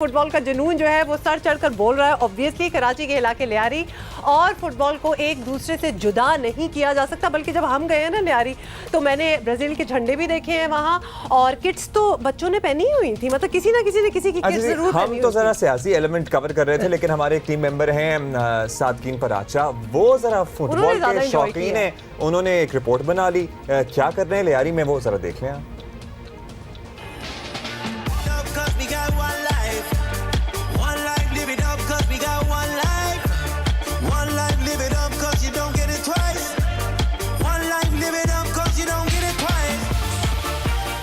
Football का जुनून जो है वो सर चढ़कर बोल रहा है। ऑब्वियसली कराची के इलाके लियारी और फुटबॉल को एक दूसरे से जुदा नहीं किया जा सकता। बल्कि जब हम गए हैं ना लियारी तो मैंने ब्राजील के झंडे भी देखे हैं वहाँ, और किट्स तो बच्चों ने पहनी हुई थी। मतलब किसी ना किसी ने किसी की किट जरूर पहनी। हम तो जरा सियासी एलिमेंट कवर कर रहे थे, लेकिन हमारे एक टीम मेंबर हैं सादकीन पराचा, वो जरा फुटबॉल के शौकीन है। उन्होंने एक रिपोर्ट बना ली, क्या कर रहे हैं लियारी में वो जरा देख लें।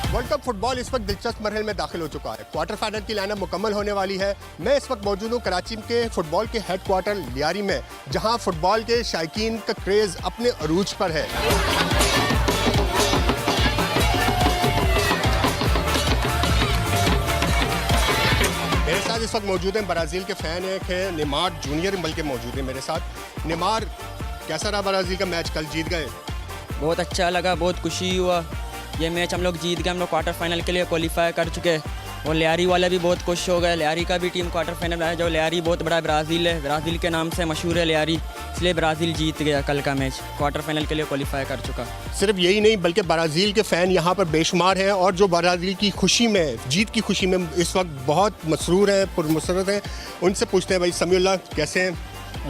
वर्ल्ड कप फुटबॉल इस वक्त दिलचस्प मरहले में दाखिल हो चुका है। क्वार्टर फाइनल की लाइनअप मुकम्मल होने वाली है। मैं इस वक्त मौजूद हूँ कराची के फुटबॉल के हेडक्वार्टर लियारी में, जहां फुटबॉल के शायकीन का क्रेज अपने अरूज पर है। मेरे साथ इस वक्त मौजूद हैं ब्राज़ील के फ़ैन, एक है नेमार जूनियर बल्कि मौजूद है मेरे साथ। नेमार, कैसा रहा ब्राज़ील का मैच? कल जीत गए। बहुत अच्छा लगा, बहुत खुशी हुआ। ये मैच हम लोग जीत गए, हम लोग क्वार्टर फाइनल के लिए क्वालिफाई कर चुके। और लियारी वाले भी बहुत खुश हो गए। लियारी का भी टीम क्वार्टर फाइनल में आया। जो लियारी बहुत बड़ा ब्राज़ील है, ब्राज़ील के नाम से मशहूर है लियारी, इसलिए ब्राज़ील जीत गया कल का मैच, क्वार्टर फाइनल के लिए क्वालिफाई कर चुका। सिर्फ यही नहीं बल्कि ब्राज़ील के फ़ैन यहाँ पर बेशुमार हैं, और जो ब्राज़ील की खुशी में, जीत की खुशी में इस वक्त बहुत मसरूर हैं, पुरमसरत हैं। उनसे पूछते हैं, भाई समीउल्लाह कैसे हैं,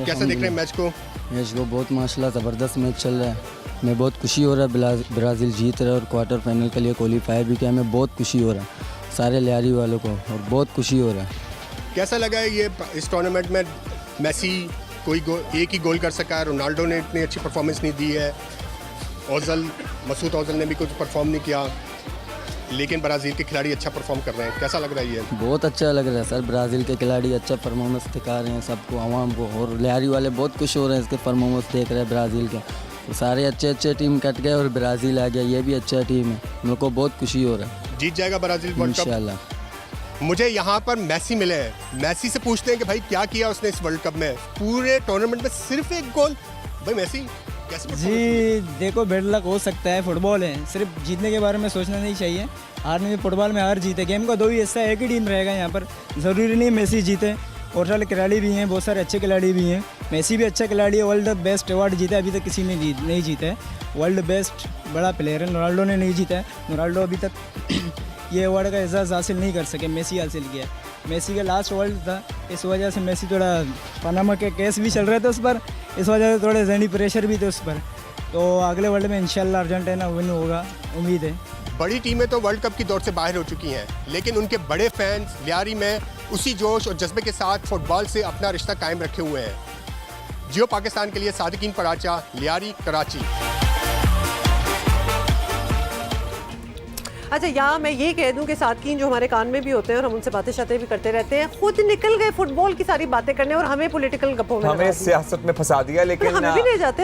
कैसे देख रहे हैं मैच को? मैच को बहुत माशाल्लाह ज़बरदस्त मैच चल रहा है। मैं बहुत खुशी हो रहा है, ब्राज़ील जीत रहा है और क्वार्टर फाइनल के लिए क्वालिफाई भी किया। मैं बहुत खुशी हो रहा है सारे लियारी वालों को, और बहुत खुशी हो रहा है। कैसा लगा है ये इस टूर्नामेंट में? मेसी कोई एक ही गोल कर सका है, रोनाल्डो ने इतनी अच्छी परफॉर्मेंस नहीं दी है, मसूद ओज़िल ने भी कुछ परफॉर्म नहीं किया, लेकिन ब्राज़ील के खिलाड़ी अच्छा परफॉर्म कर रहे हैं। कैसा लग रहा है ये? बहुत अच्छा लग रहा है सर, ब्राज़ील के खिलाड़ी अच्छा परफॉर्मेंस दिखा रहे हैं सबको, आवाम को, और लियारी वाले बहुत खुश हो रहे हैं इसके परफॉर्मेंस देख रहे हैं ब्राज़ील के। तो सारे अच्छे टीम कट गए और ब्राज़ील आ गया, ये भी अच्छा टीम है। मेरे को बहुत खुशी हो रहा है। जीत जाएगा ब्राज़ील वर्ल्ड कप इंशाल्लाह। मुझे यहाँ पर मेसी मिले हैं। मेसी से पूछते हैं कि भाई क्या किया उसने इस वर्ल्ड कप में, पूरे टूर्नामेंट में सिर्फ एक गोल। भाई मेसी कैसे? जी देखो, बेड लक हो सकता है, फुटबॉल है, सिर्फ जीतने के बारे में सोचना नहीं चाहिए। हारने में, फुटबॉल में हार जीते, गेम का दो ही हिस्सा है, एक ही टीम रहेगा यहाँ पर। ज़रूरी नहीं मेसी जीते, और सारे खिलाड़ी भी हैं, बहुत सारे अच्छे खिलाड़ी भी हैं। मेसी भी अच्छा खिलाड़ी है, वर्ल्ड बेस्ट अवार्ड जीता है, अभी तक किसी ने नहीं जीता है। वर्ल्ड बेस्ट बड़ा प्लेयर है, रोनाल्डो ने नहीं जीता है। रोनाल्डो अभी तक ये अवार्ड का एजाज़ हासिल नहीं कर सके, मेसी हासिल किया। मेसी का लास्ट वर्ल्ड था, इस वजह से मेसी थोड़ा, पनामा के केस भी चल रहे थे उस पर, इस वजह से थोड़े ज़हनी प्रेशर भी थे उस पर। तो अगले वर्ल्ड में इंशाल्लाह अर्जेंटीना विन होगा, उम्मीद है। बड़ी टीमें तो वर्ल्ड कप की दौड़ से बाहर हो चुकी हैं, लेकिन उनके बड़े फैंस लियारी में उसी जोश और जज्बे के साथ फुटबॉल से अपना रिश्ता कायम रखे हुए हैं। जियो पाकिस्तान के लिए सादकीन पराचा, लियारी, कराची। अच्छा, यहाँ मैं ये कह दूं कि सादकीन जो हमारे कान में भी होते हैं और हम उनसे बातें शातें भी करते रहते हैं, खुद निकल गए फुटबॉल की सारी बातें करने और हमें पॉलिटिकल गप्पों में, हमें सियासत में फंसा दिया। लेकिन हम भी नहीं जाते।